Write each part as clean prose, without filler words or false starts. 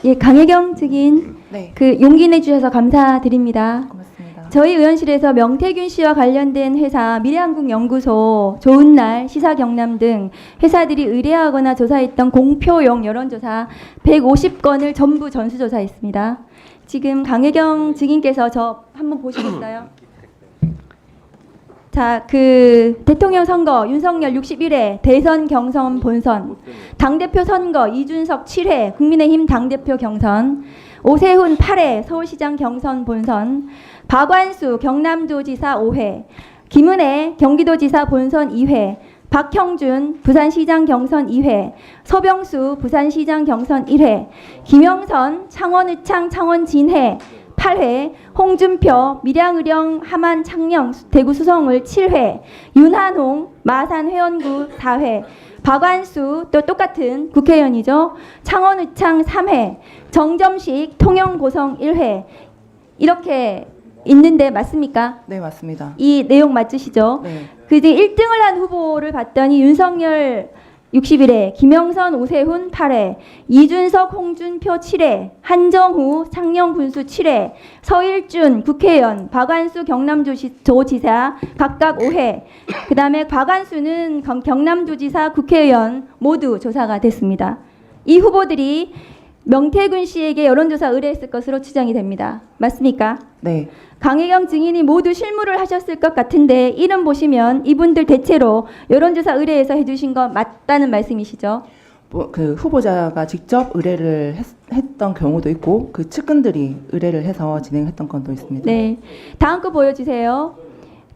예, 강혜경 증인 네. 용기 내주셔서 감사드립니다. 고맙습니다. 저희 의원실에서 명태균 씨와 관련된 회사 미래한국연구소, 좋은날, 시사경남 등 회사들이 의뢰하거나 조사했던 공표용 여론조사 150건을 전부 전수조사했습니다. 지금 강혜경 증인께서 저 한번 보시겠어요? 자, 대통령 선거 윤석열 61회, 대선 경선 본선, 당대표 선거 이준석 7회, 국민의힘 당대표 경선, 오세훈 8회, 서울시장 경선 본선, 박완수 경남도지사 5회, 김은혜 경기도지사 본선 2회, 박형준 부산시장 경선 2회, 서병수 부산시장 경선 1회, 김영선 창원의창 창원진해 8회, 홍준표 밀양의령 함안 창녕 대구 수성을 7회, 윤한홍 마산 회원구 4회, 박완수 또 똑같은 국회의원이죠. 창원의창 3회, 정점식 통영고성 1회 이렇게 있는데 맞습니까? 네, 맞습니다. 이 내용 맞으시죠? 네. 이제 1등을 한 후보를 봤더니 윤석열 61회, 김영선, 오세훈 8회, 이준석, 홍준표 7회, 한정후, 창녕군수 7회, 서일준 국회의원, 박완수 경남도지사 각각 5회, 그 다음에 박완수는 경남도지사 국회의원 모두 조사가 됐습니다. 이 후보들이 명태균 씨에게 여론조사 의뢰했을 것으로 추정이 됩니다. 맞습니까? 네. 강혜경 증인이 모두 실무를 하셨을 것 같은데 이름 보시면 이분들 대체로 여론조사 의뢰해서 해주신 거 맞다는 말씀이시죠? 그 후보자가 직접 의뢰를 했던 경우도 있고 그 측근들이 의뢰를 해서 진행했던 건도 있습니다. 네. 다음 거 보여주세요.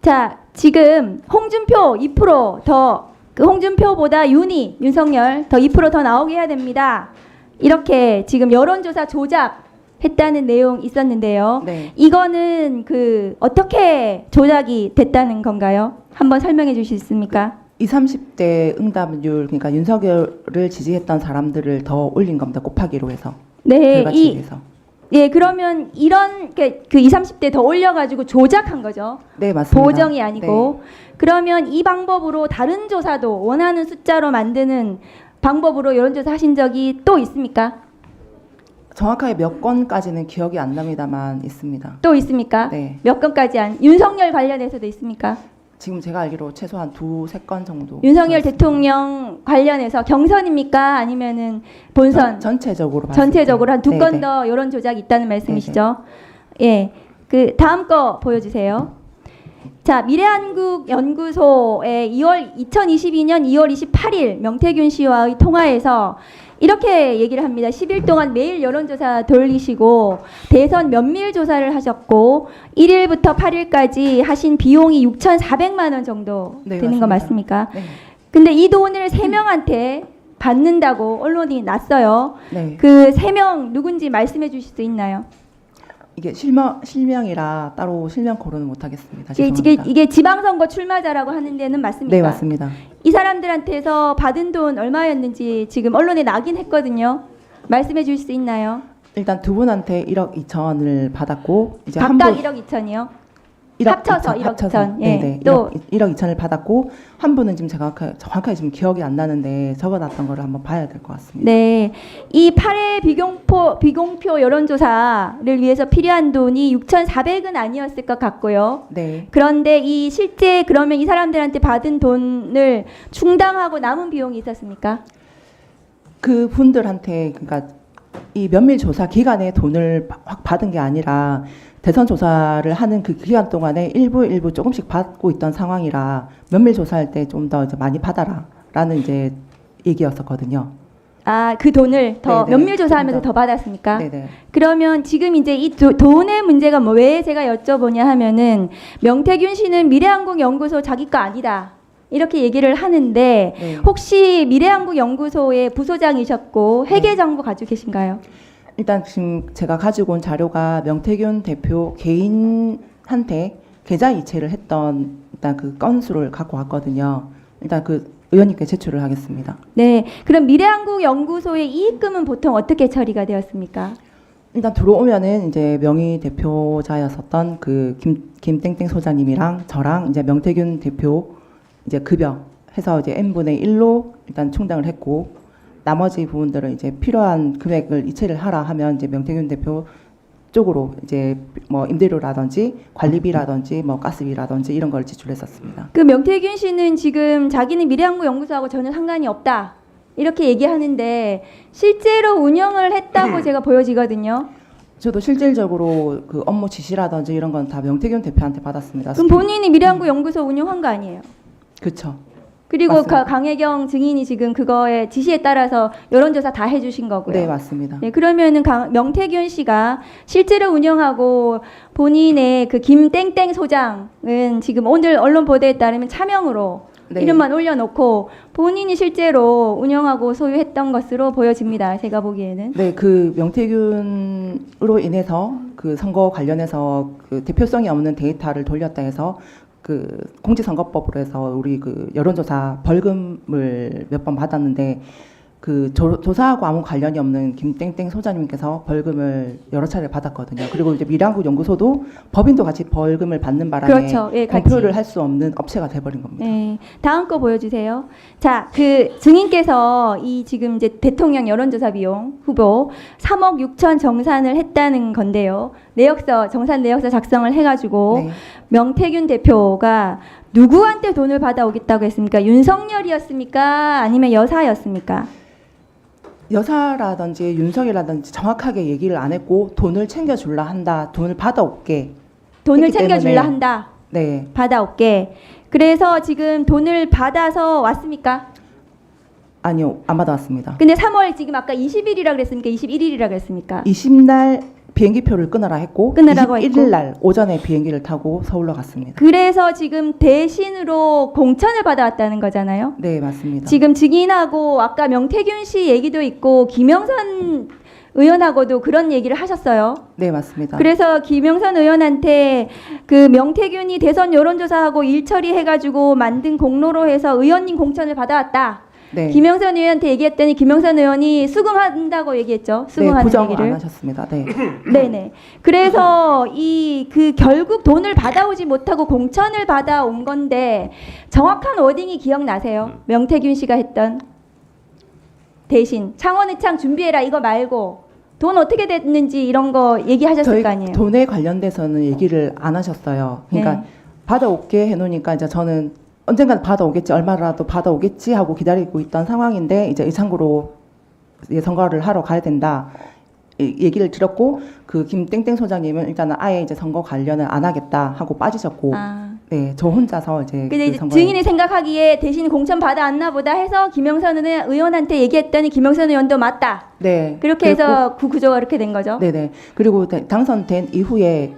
자, 지금 홍준표 2% 홍준표보다 윤석열 더 2% 나오게 해야 됩니다. 이렇게 지금 여론조사 조작했다는 내용 있었는데요. 네. 이거는 어떻게 조작이 됐다는 건가요? 한번 설명해 주실 수 있습니까? 20, 30대 응답률, 그러니까 윤석열을 지지했던 사람들을 더 올린 겁니다. 곱하기로 해서. 네, 결과치에서. 예, 그러면 이런 20, 30대 더 올려가지고 조작한 거죠. 네, 맞습니다. 보정이 아니고. 네. 그러면 이 방법으로 다른 조사도 원하는 숫자로 만드는 방법으로 여론조사 하신 적이 또 있습니까? 정확하게 몇 건까지는 기억이 안 납니다만 있습니다. 또 있습니까? 네. 몇 건까지 윤석열 관련해서도 있습니까? 지금 제가 알기로 최소한 2, 3건 정도. 윤석열 대통령 관련해서 경선입니까? 아니면은 본선? 전체적으로 전체적으로 한 2건 네네. 더 여론 조작이 있다는 말씀이시죠? 예. 다음 거 보여주세요. 자, 미래한국연구소의 2022년 2월 28일 명태균 씨와의 통화에서 이렇게 얘기를 합니다. 10일 동안 매일 여론조사 돌리시고 대선 면밀 조사를 하셨고 1일부터 8일까지 하신 비용이 6,400만 원 정도 네, 되는 거 맞습니다. 맞습니까? 네. 근데 이 돈을 3명한테 받는다고 언론이 났어요. 네. 그 3명 누군지 말씀해 주실 수 있나요? 이게 실명이라 따로 실명 거론은 못 하겠습니다. 죄송합니다. 이게 지방선거 출마자라고 하는 데는 맞습니까? 네, 맞습니다. 이 사람들한테서 받은 돈 얼마였는지 지금 언론에 나긴 했거든요. 말씀해 주실 수 있나요? 일단 두 분한테 1억 2천을 받았고 이제 각각 한 분 1억 2천이요? 1억 합쳐서 1억 2천. 예. 네네. 또 1억 2천을 받았고 한 분은 지금 제가 정확하게 지금 기억이 안 나는데 적어놨던 거를 한번 봐야 될 것 같습니다. 네. 이 8회 비공표 여론조사를 위해서 필요한 돈이 6,400은 아니었을 것 같고요. 네. 그런데 실제 그러면 이 사람들한테 받은 돈을 충당하고 남은 비용이 있었습니까? 그 분들한테 그러니까 이 면밀 조사 기간에 돈을 확 받은 게 아니라 대선 조사를 하는 그 기간 동안에 일부 조금씩 받고 있던 상황이라 면밀 조사할 때 좀 더 많이 받아라라는 이제 얘기였었거든요. 아, 그 돈을 더 네네. 면밀 조사하면서 더 받았습니까? 네네. 그러면 지금 이제 이 돈의 문제가 왜 제가 여쭤보냐 하면은 명태균 씨는 미래한국연구소 자기 거 아니다. 이렇게 얘기를 하는데 네. 혹시 미래한국연구소의 부소장이셨고 회계 정보 가지고 계신가요? 일단 지금 제가 가지고 온 자료가 명태균 대표 개인한테 계좌 이체를 했던 일단 그 건수를 갖고 왔거든요. 일단 그 의원님께 제출을 하겠습니다. 네. 그럼 미래한국연구소의 이익금은 보통 어떻게 처리가 되었습니까? 일단 들어오면은 이제 명의 대표자였었던 그 김땡땡 소장님이랑 저랑 이제 명태균 대표 이제 급여 해서 이제 n분의 1로 일단 충당을 했고 나머지 부분들은 이제 필요한 금액을 이체를 하라 하면 이제 명태균 대표 쪽으로 이제 뭐 임대료라든지 관리비라든지 뭐 가스비라든지 이런 걸 지출했었습니다. 그 명태균 씨는 지금 자기는 미래항구 연구소하고 전혀 상관이 없다 이렇게 얘기하는데 실제로 운영을 했다고 제가 보여지거든요. 저도 실질적으로 그 업무 지시라든지 이런 건 다 명태균 대표한테 받았습니다. 그럼 본인이 미래항구 연구소 운영한 거 아니에요? 그렇죠. 그리고 맞습니다. 강혜경 증인이 지금 그거에 지시에 따라서 여론조사 다 해주신 거고요. 네, 맞습니다. 네, 그러면은 명태균 씨가 실제로 운영하고 본인의 그 김땡땡 소장은 지금 오늘 언론 보도에 따르면 차명으로 네. 이름만 올려놓고 본인이 실제로 운영하고 소유했던 것으로 보여집니다. 제가 보기에는. 네, 그 명태균으로 인해서 그 선거 관련해서 그 대표성이 없는 데이터를 돌렸다 해서 그 공직선거법으로 해서 우리 그 여론조사 벌금을 몇 번 받았는데 그 조사하고 아무 관련이 없는 김땡땡 소장님께서 벌금을 여러 차례 받았거든요. 그리고 이제 미래한국 연구소도 법인도 같이 벌금을 받는 바람에 그렇죠. 예, 같이. 공표를 할 수 없는 업체가 돼버린 겁니다. 네, 다음 거 보여주세요. 자, 그 증인께서 이 지금 이제 대통령 여론조사 비용 후보 3억 6천 정산을 했다는 건데요. 내역서 정산 내역서 작성을 해가지고 네. 명태균 대표가 누구한테 돈을 받아오겠다고 했습니까? 윤석열이었습니까? 아니면 여사였습니까? 여사라든지 윤석이라든지 정확하게 얘기를 안 했고 돈을 챙겨줄라 한다, 돈을 받아올게. 돈을 했기 챙겨줄라 때문에. 한다. 네, 받아올게. 그래서 지금 돈을 받아서 왔습니까? 아니요, 안 받아왔습니다. 근데 3월 지금 아까 20일이라 그랬습니까? 21일이라 그랬습니까? 20날 비행기표를 끊으라 했고 끊으라고 21일 날 오전에 비행기를 타고 서울로 갔습니다. 그래서 지금 대신으로 공천을 받아왔다는 거잖아요. 네, 맞습니다. 지금 증인하고 아까 명태균 씨 얘기도 있고 김영선 의원하고도 그런 얘기를 하셨어요. 네, 맞습니다. 그래서 김영선 의원한테 그 명태균이 대선 여론조사하고 일 처리해가지고 만든 공로로 해서 의원님 공천을 받아왔다. 네, 김영선 의원한테 얘기했더니 김영선 의원이 수긍한다고 얘기했죠. 네, 수긍하는 부정 안 얘기를. 하셨습니다. 네, 네네. 그래서 그 결국 돈을 받아오지 못하고 공천을 받아온 건데 정확한 워딩이 기억나세요? 명태균 씨가 했던 대신 창원의창 준비해라 이거 말고 돈 어떻게 됐는지 이런 거 얘기하셨을 저희 거 아니에요? 돈에 관련돼서는 얘기를 안 하셨어요. 그러니까 네. 받아올게 해놓으니까 이제 저는 언젠간 받아오겠지, 얼마라도 받아오겠지 하고 기다리고 있던 상황인데 이제 의창구로 선거를 하러 가야 된다. 얘기를 들었고 그 김땡땡 소장님은 일단은 아예 이제 선거 관련을 안 하겠다 하고 빠지셨고, 아. 네, 저 혼자서 이제 근데 그 이제 선거에 증인이 생각하기에 대신 공천 받아왔나 보다 해서 김영선 의원한테 얘기했더니 김영선 의원도 맞다. 네, 그렇게 해서 그 구조가 이렇게 된 거죠. 네네. 그리고 당선된 이후에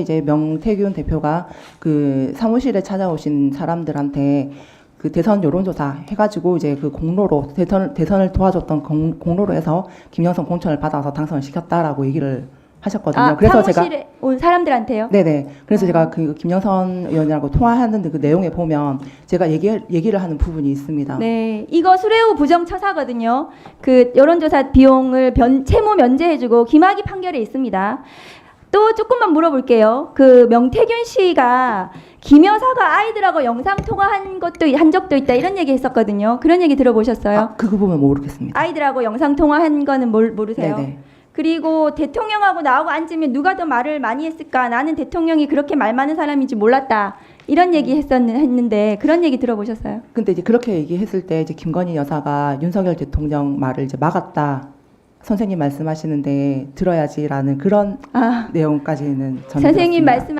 이제 명태균 대표가 그 사무실에 찾아오신 사람들한테 그 대선 여론조사 해가지고 이제 그 공로로 대선을 도와줬던 공로로 해서 김영선 공천을 받아서 당선을 시켰다라고 얘기를 하셨거든요. 아, 그래서 제가 사무실에 온 사람들한테요? 네네. 그래서 제가 그 김영선 의원이라고 통화하는 그 내용에 보면 제가 얘기를 하는 부분이 있습니다. 네, 이거 수뢰후 부정처사거든요. 그 여론조사 비용을 채무 면제해주고 김학의 판결에 있습니다. 또 조금만 물어볼게요. 그 명태균 씨가 김 여사가 아이들하고 영상 통화한 적도 있다 이런 얘기 했었거든요. 그런 얘기 들어보셨어요? 아, 그 부분은 모르겠습니다. 아이들하고 영상 통화한 거는 모르세요? 네네. 그리고 대통령하고 나하고 앉으면 누가 더 말을 많이 했을까? 나는 대통령이 그렇게 말 많은 사람인지 몰랐다. 이런 얘기 했는데 그런 얘기 들어보셨어요? 근데 이제 그렇게 얘기했을 때 이제 김건희 여사가 윤석열 대통령 말을 이제 막았다. 선생님 말씀하시는데 들어야지라는 그런 아, 내용까지는 저는 선생님 들었습니다. 말씀